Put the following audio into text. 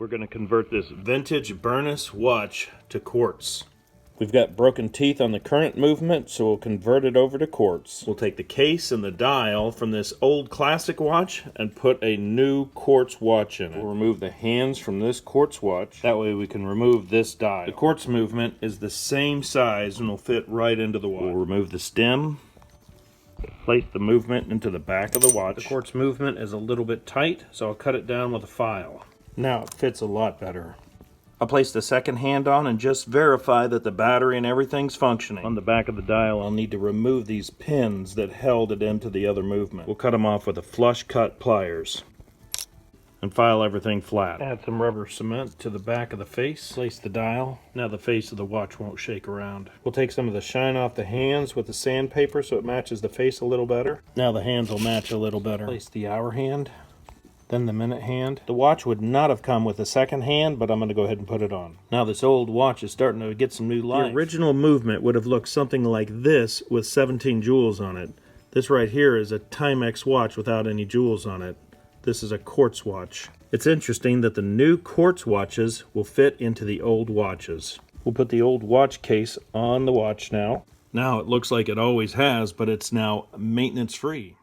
We're going to convert this vintage bernus watch to quartz. We've got broken teeth on the current movement, so we'll convert it over to quartz. We'll take the case and the dial from this old classic watch and put a new quartz watch in it. We'll remove the hands from this quartz watch. That way we can remove this dial. The quartz movement is the same size and will fit right into the watch. We'll remove the stem. Place the movement into the back of the watch. The quartz movement is a little bit tight, so I'll cut it down with a file. Now it fits a lot better. I'll place the second hand on and just verify that the battery and everything's functioning. On the back of the dial, I'll need to remove these pins that held it into the other movement. We'll cut them off with a flush cut pliers and file everything flat. Add some rubber cement to the back of the face. Place the dial. Now the face of the watch won't shake around. We'll take some of the shine off the hands with the sandpaper so it matches the face a little better. Now the hands will match a little better. Place the hour hand. Then the minute hand. The watch would not have come with a second hand, but I'm going to go ahead and put it on. Now this old watch is starting to get some new life. The original movement would have looked something like this with 17 jewels on it. This right here is a Timex watch without any jewels on it. This is a quartz watch. It's interesting that the new quartz watches will fit into the old watches. We'll put the old watch case on the watch now. Now it looks like it always has, but it's now maintenance free.